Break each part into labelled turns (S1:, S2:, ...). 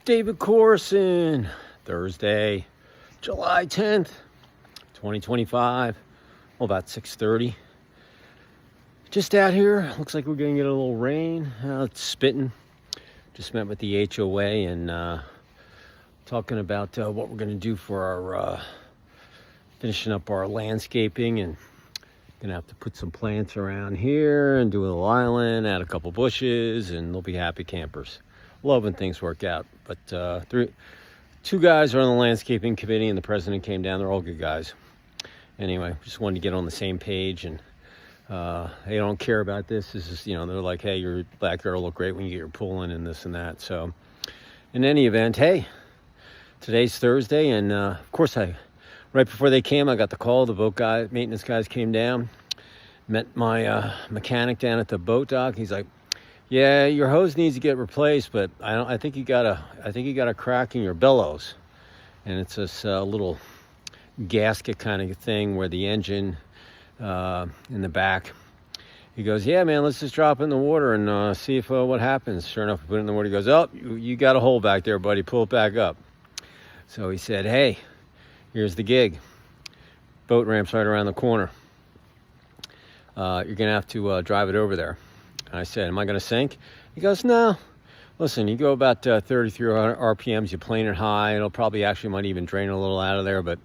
S1: David Corson, Thursday, July 10th, 2025, about 6:30. Just out here, looks like we're gonna get a little rain. It's spitting. Just met with the HOA and talking about what we're gonna do for our finishing up our landscaping, and gonna have to put some plants around here and do a little island, add a couple bushes, and they'll be happy campers. Love when things work out. But two guys are on the landscaping committee, and the president came down. They're all good guys. Anyway, just wanted to get on the same page, and they don't care about this. This is, they're like, hey, your backyard will look great when you get your pool in and this and that. So in any event, hey, today's Thursday, and of course, right before they came, I got the call. The boat guy, maintenance guys came down, met my mechanic down at the boat dock. He's like, yeah, your hose needs to get replaced, but I think you got a crack in your bellows, and it's this little gasket kind of thing where the engine in the back. He goes, yeah, man, let's just drop it in the water and see if what happens. Sure enough, we put it in the water. He goes, oh, you got a hole back there, buddy. Pull it back up. So he said, hey, here's the gig. Boat ramp's right around the corner. You're gonna have to drive it over there. I said, am I going to sink? He goes, no. Listen, you go about 33 RPMs, you plane it high. It'll probably actually might even drain a little out of there. But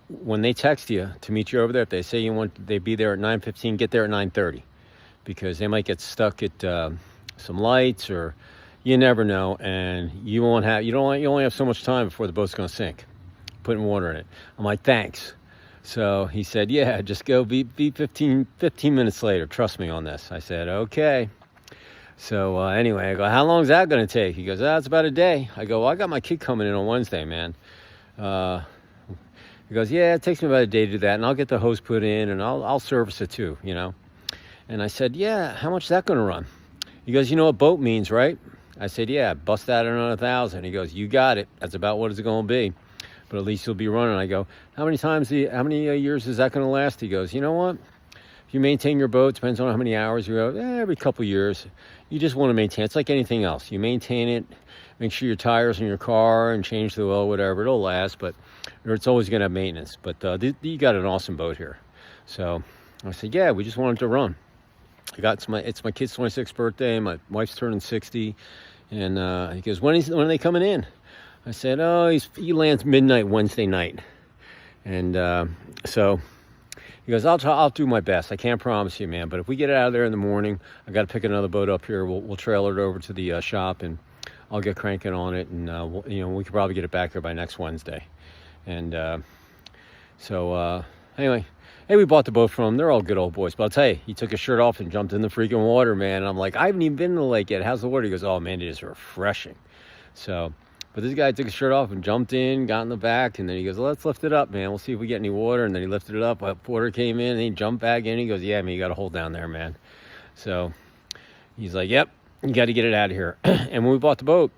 S1: when they text you to meet you over there, if they say they be there at 9:15, get there at 9:30. Because they might get stuck at some lights, or you never know. And you only have so much time before the boat's going to sink, putting water in it. I'm like, thanks. So he said, yeah, just go be 15 minutes later. Trust me on this. I said, okay. So anyway, I go, how long is that going to take? He goes, it's about a day. I go, well, I got my kid coming in on Wednesday, man. He goes, yeah, it takes me about a day to do that, and I'll get the hose put in, and I'll service it too, And I said, yeah, how much is that going to run? He goes, you know what boat means, right? I said, yeah, bust that in on 1,000. He goes, you got it. That's about what it's going to be. But at least you'll be running. I go, how many years is that going to last? He goes, you know what? If you maintain your boat, depends on how many hours you go, every couple years. You just want to maintain. It's like anything else. You maintain it, make sure your tires in your car and change the oil, whatever. It'll last, but it's always going to have maintenance. But you got an awesome boat here. So I said, yeah, we just wanted to run. It's my kid's 26th birthday. My wife's turning 60. And he goes, when are they coming in? I said, oh, he lands midnight Wednesday night. And so he goes, I'll do my best. I can't promise you, man. But if we get out of there in the morning, I got to pick another boat up here. We'll trailer it over to the shop, and I'll get cranking on it. And, we could probably get it back here by next Wednesday. And anyway, hey, we bought the boat from them. They're all good old boys. But I'll tell you, he took his shirt off and jumped in the freaking water, man. And I'm like, I haven't even been in the lake yet. How's the water? He goes, oh, man, it is refreshing. But this guy took his shirt off and jumped in, got in the back, and then he goes, well, let's lift it up, man. We'll see if we get any water. And then he lifted it up. Water came in, and he jumped back in. He goes, yeah, man, you got a hole down there, man. So he's like, yep, you got to get it out of here. And when we bought the boat,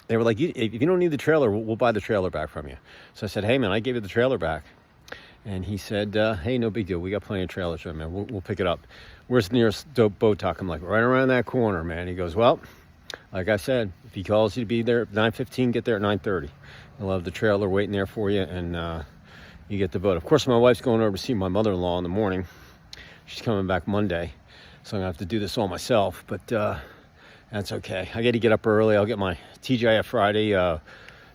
S1: they were like, if you don't need the trailer, we'll buy the trailer back from you. So I said, hey, man, I gave you the trailer back. And he said, hey, no big deal. We got plenty of trailers, man. We'll pick it up. Where's the nearest boat dock? I'm like, right around that corner, man. He goes, well, like I said, if he calls you to be there at 9:15, get there at 9:30. He'll have the trailer waiting there for you, and you get the boat. Of course, my wife's going over to see my mother-in-law in the morning. She's coming back Monday, so I'm going to have to do this all myself, but that's okay. I got to get up early. I'll get my TGIF Friday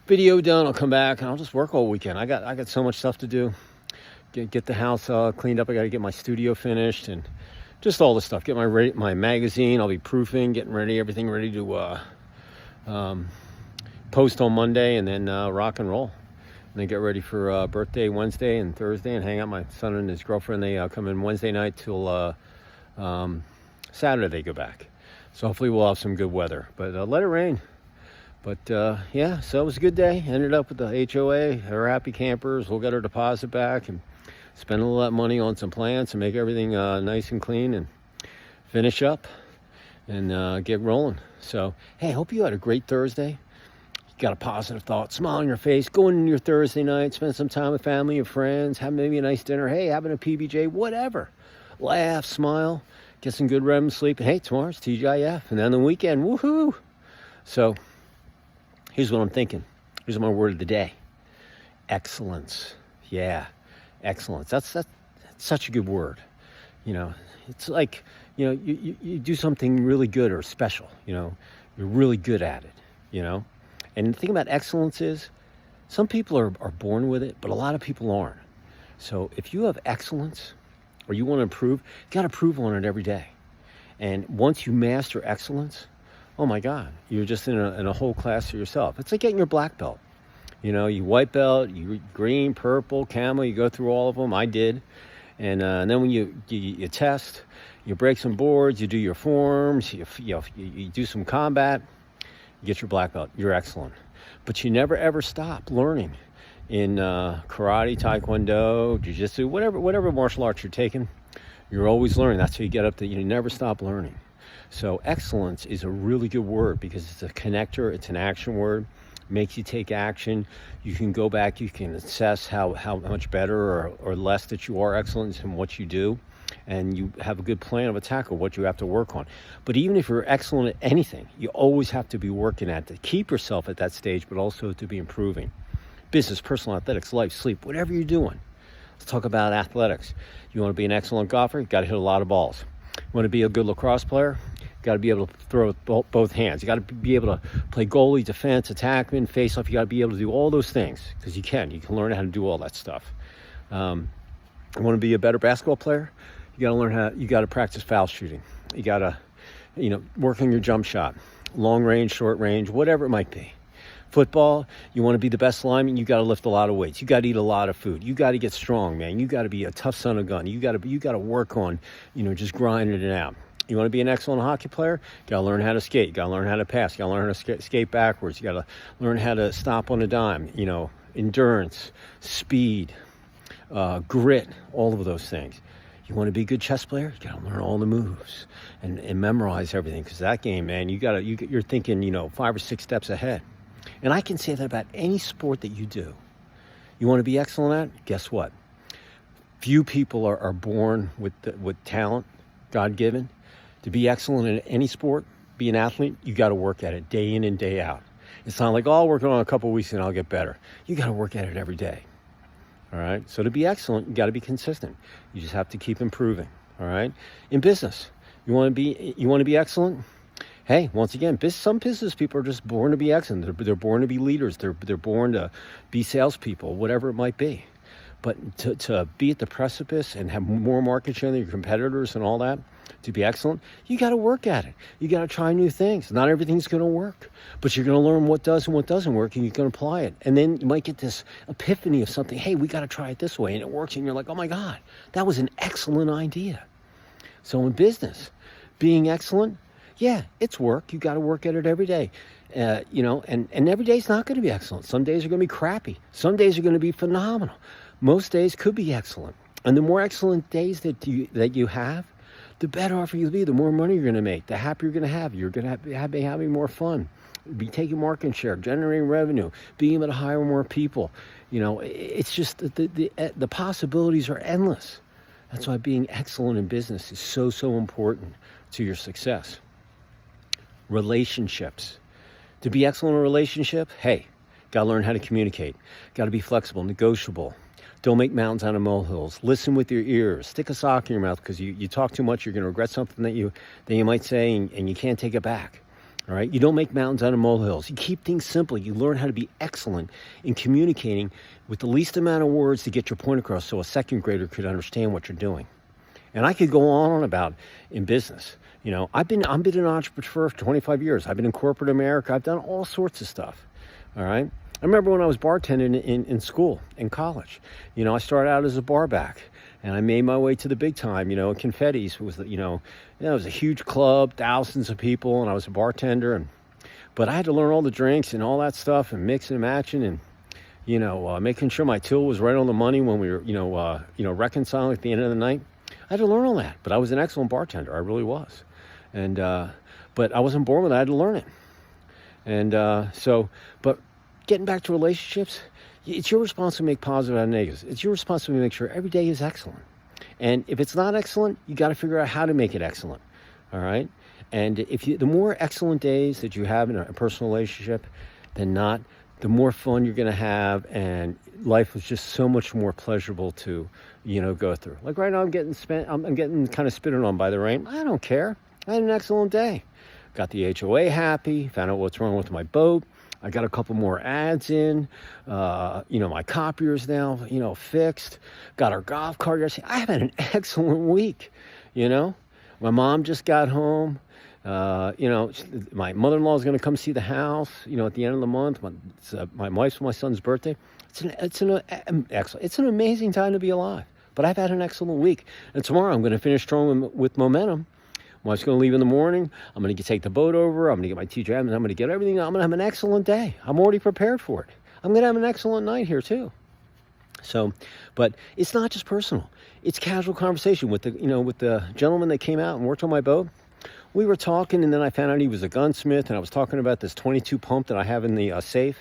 S1: video done. I'll come back, and I'll just work all weekend. I got so much stuff to do. Get the house cleaned up. I got to get my studio finished, and just all the stuff. Get my magazine. I'll be proofing, getting ready, everything ready to post on Monday, and then rock and roll. And then get ready for birthday Wednesday and Thursday, and hang out. My son and his girlfriend, they come in Wednesday night till Saturday they go back. So hopefully we'll have some good weather. But let it rain. But yeah, so it was a good day. Ended up with the HOA. They're happy campers. We'll get our deposit back and spend a little of that money on some plants and make everything nice and clean and finish up and get rolling. So, hey, I hope you had a great Thursday. You got a positive thought, smile on your face, go into your Thursday night, spend some time with family and friends, have maybe a nice dinner, hey, having a PBJ, whatever. Laugh, smile, get some good REM sleep. And hey, tomorrow's TGIF, and then the weekend, woohoo! So, Here's what I'm thinking. Here's my word of the day. Excellence. Yeah, excellence. That's such a good word. You know, it's like, you know, you do something really good or special, you know, you're really good at it, you know. And the thing about excellence is some people are born with it, but a lot of people aren't. So if you have excellence or you want to improve, you got to improve on it every day. And once you master excellence, oh my God, you're just in a whole class to yourself. It's like getting your black belt. You know, you white belt, you green, purple, camo, you go through all of them. I did. And then when you test, you break some boards, you do your forms, you do some combat, you get your black belt. You're excellent. But you never ever stop learning in karate, taekwondo, jiu-jitsu, whatever martial arts you're taking. You're always learning. That's how you get up to, you never stop learning. So excellence is a really good word because it's a connector. It's an action word. Makes you take action. You can go back, you can assess how much better or less that you are excellent in what you do, and you have a good plan of attack of what you have to work on. But even if you're excellent at anything, you always have to be working at to keep yourself at that stage, but also to be improving. Business, personal, athletics, life, sleep, whatever you're doing. Let's talk about athletics. You want to be an excellent golfer, you got to hit a lot of balls. You want to be a good lacrosse player, got to be able to throw with both hands. You got to be able to play goalie, defense, attackman, face off. You got to be able to do all those things because you can learn how to do all that stuff. You want to be a better basketball player, you got to practice foul shooting. You got to, work on your jump shot, long range, short range, whatever it might be. Football, you want to be the best lineman, you got to lift a lot of weights. You got to eat a lot of food. You got to get strong, man. You got to be a tough son of a gun. You got to work on, just grinding it out. You want to be an excellent hockey player? You got to learn how to skate. You got to learn how to pass. You got to learn how to skate backwards. You got to learn how to stop on a dime. Endurance, speed, grit, all of those things. You want to be a good chess player? You got to learn all the moves and memorize everything. Because that game, man, you're thinking, 5 or 6 steps ahead. And I can say that about any sport that you do. You want to be excellent at? Guess what? Few people are born with talent, God-given. To be excellent in any sport, be an athlete, you got to work at it day in and day out. It's not like, I'll work on it a couple of weeks and I'll get better. You got to work at it every day. All right? So to be excellent, you got to be consistent. You just have to keep improving. All right? In business, you want to be excellent? Hey, once again, some business people are just born to be excellent. They're born to be leaders. They're born to be salespeople, whatever it might be. But to be at the precipice and have more market share than your competitors and all that, to be excellent, you got to work at it. You got to try new things. Not everything's going to work, but you're going to learn what does and what doesn't work, and you're going to apply it. And then you might get this epiphany of something. Hey, we got to try it this way, and it works, and you're like, oh my God, that was an excellent idea. So in business, being excellent, yeah, it's work. You got to work at it every day. And every day's not going to be excellent. Some days are going to be crappy. Some days are going to be phenomenal. Most days could be excellent. And the more excellent days that you have, the better off you'll be. The more money you're going to make, the happier you're going to have. You're going to be having more fun, be taking market share, generating revenue, being able to hire more people. It's just the possibilities are endless. That's why being excellent in business is so, so important to your success. Relationships. To be excellent in a relationship, hey, got to learn how to communicate. Got to be flexible, negotiable. Don't make mountains out of molehills. Listen with your ears. Stick a sock in your mouth because you talk too much, you're going to regret something that you might say and you can't take it back. All right? You don't make mountains out of molehills. You keep things simple. You learn how to be excellent in communicating with the least amount of words to get your point across so a second grader could understand what you're doing. And I could go on about in business. I've been an entrepreneur for 25 years. I've been in corporate America. I've done all sorts of stuff. All right? I remember when I was bartending in school, in college. I started out as a bar back, and I made my way to the big time. Confetti's was, it was a huge club, thousands of people, and I was a bartender. But I had to learn all the drinks and all that stuff, and mixing and matching, and making sure my till was right on the money when we were, reconciling at the end of the night. I had to learn all that, but I was an excellent bartender. I really was. And but I wasn't born with it. I had to learn it. And but getting back to relationships, it's your responsibility to make positive out of negatives. It's your responsibility to make sure every day is excellent. And if it's not excellent, you got to figure out how to make it excellent. All right? And the more excellent days that you have in a personal relationship, than not, the more fun you're going to have, and life was just so much more pleasurable to, go through. Like right now, I'm getting kind of spitted on by the rain. I don't care. I had an excellent day. Got the HOA happy, found out what's wrong with my boat. I got a couple more ads in, my copier's now, fixed. Got our golf cart yesterday. I had an excellent week, My mom just got home. My mother-in-law is going to come see the house, at the end of the month. My wife's my son's birthday. It's an amazing time to be alive. But I've had an excellent week. And tomorrow I'm going to finish strong with momentum. My wife's going to leave in the morning. I'm going to take the boat over. I'm going to get my TJ, and I'm going to get everything. I'm going to have an excellent day. I'm already prepared for it. I'm going to have an excellent night here too. So, but it's not just personal. It's casual conversation with the gentleman that came out and worked on my boat. We were talking, and then I found out he was a gunsmith, and I was talking about this 22 pump that I have in the safe.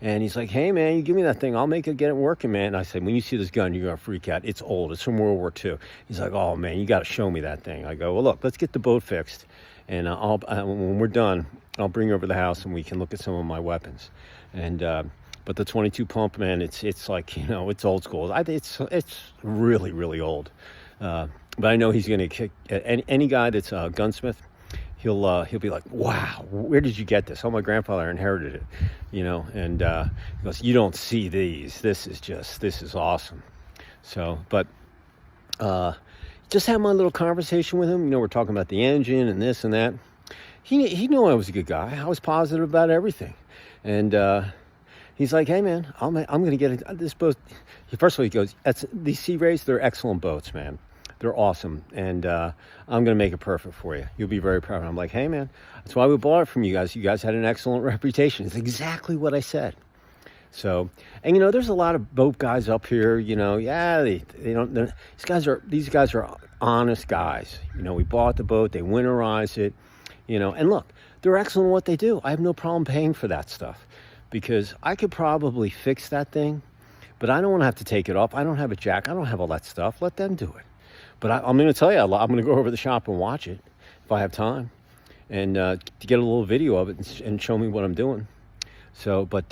S1: And he's like, "Hey, man, you give me that thing. I'll get it working, man." And I said, "When you see this gun, you're going to freak out. It's old. It's from World War II. He's like, "Oh, man, you got to show me that thing." I go, "Well, look, let's get the boat fixed. And when we're done, I'll bring you over to the house, and we can look at some of my weapons." And but the 22 pump, man, it's like, it's old school. It's really, really old. But I know he's going to kick any guy that's a gunsmith. He'll be like, "Wow, where did you get this?" "Oh, my grandfather inherited it," and he goes, "You don't see these. This is awesome." So, but just had my little conversation with him. We're talking about the engine and this and that. He knew I was a good guy. I was positive about everything. And he's like, "Hey, man, I'm going to get this boat." First of all, he goes, "These Sea Rays, they're excellent boats, man. They're awesome, and I'm going to make it perfect for you. You'll be very proud." I'm like, "Hey, man, that's why we bought it from you guys. You guys had an excellent reputation." It's exactly what I said. So, and there's a lot of boat guys up here. They don't. These guys are honest guys. We bought the boat, they winterized it. And look, they're excellent at what they do. I have no problem paying for that stuff because I could probably fix that thing, but I don't want to have to take it off. I don't have a jack. I don't have all that stuff. Let them do it. But I'm going to tell you, I'm going to go over to the shop and watch it if I have time, and to get a little video of it and show me what I'm doing. So, but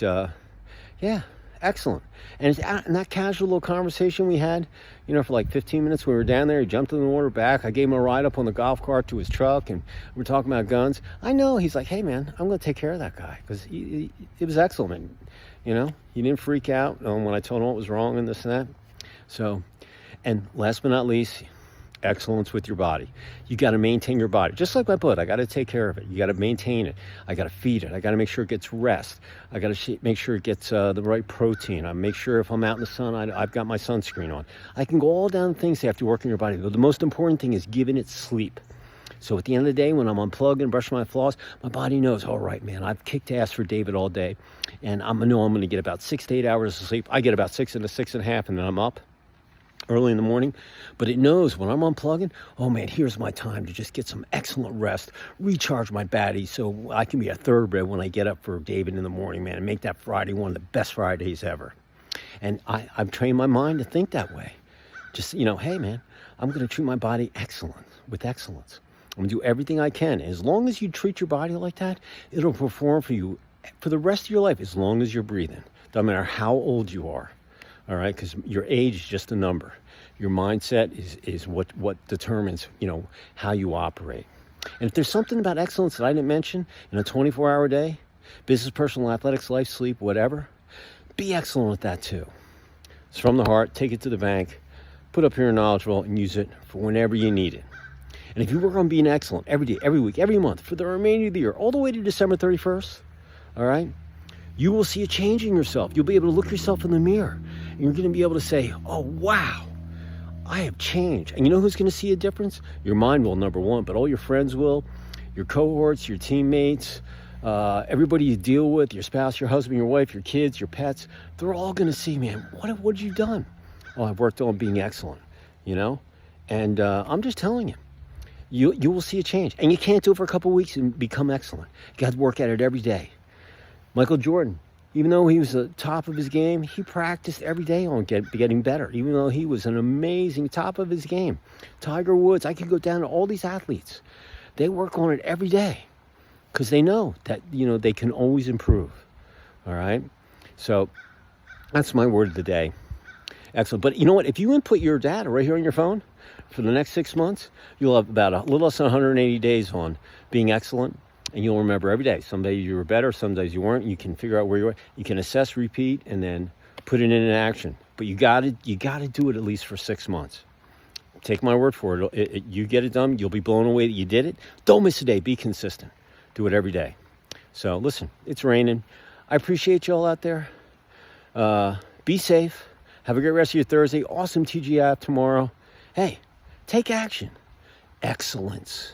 S1: yeah, excellent. And that casual little conversation we had, for like 15 minutes, we were down there. He jumped in the water back. I gave him a ride up on the golf cart to his truck, and we were talking about guns. I know he's like, "Hey, man, I'm going to take care of that guy," because it was excellent. He didn't freak out when I told him what was wrong and this and that. So, and last but not least, excellence with your body. You got to maintain your body. Just like my boat, I got to take care of it. You got to maintain it. I got to feed it. I got to make sure it gets rest. I got to make sure it gets the right protein. I make sure if I'm out in the sun, I've got my sunscreen on. I can go all down things that have to work in your body. But the most important thing is giving it sleep. So at the end of the day, when I'm unplugged and brushing my floss, my body knows, all right, man, I've kicked ass for David all day, and I know I'm going to get about 6 to 8 hours of sleep. I get about 6 to 6.5, and then I'm up early in the morning. But it knows when I'm unplugging, oh man, here's my time to just get some excellent rest, recharge my battery so I can be a thoroughbred when I get up for David in the morning, man, and make that Friday one of the best Fridays ever. And I've trained my mind to think that way. Just, hey man, I'm going to treat my body with excellence. I'm going to do everything I can. As long as you treat your body like that, it'll perform for you for the rest of your life, as long as you're breathing. Doesn't matter how old you are. All right, because your age is just a number. Your mindset is what determines, how you operate. And if there's something about excellence that I didn't mention in a 24-hour day, business, personal, athletics, life, sleep, whatever, be excellent with that too. It's from the heart. Take it to the bank. Put up your knowledge vault and use it for whenever you need it. And if you work on being excellent every day, every week, every month, for the remainder of the year, all the way to December 31st, all right, you will see a change in yourself. You'll be able to look yourself in the mirror. And you're going to be able to say, "Oh, wow, I have changed." And you know who's going to see a difference? Your mind will, number one, but all your friends will, your cohorts, your teammates, everybody you deal with, your spouse, your husband, your wife, your kids, your pets. They're all going to see, "Man, what have you done?" "Oh, I've worked on being excellent," And I'm just telling you, you will see a change. And you can't do it for a couple of weeks and become excellent. You got to work at it every day. Michael Jordan, even though he was the top of his game, he practiced every day on getting better, even though he was an amazing top of his game. Tiger Woods, I could go down to all these athletes. They work on it every day because they know that, they can always improve. All right. So that's my word of the day. Excellent. But you know what? If you input your data right here on your phone for the next 6 months, you'll have about a little less than 180 days on being excellent. And you'll remember every day. Some days you were better, some days you weren't. You can figure out where you are. You can assess, repeat, and then put it in action. But you got to do it at least for 6 months. Take my word for it. You get it done, you'll be blown away that you did it. Don't miss a day. Be consistent. Do it every day. So listen, it's raining. I appreciate you all out there. Be safe. Have a great rest of your Thursday. Awesome TGI tomorrow. Hey, take action. Excellence.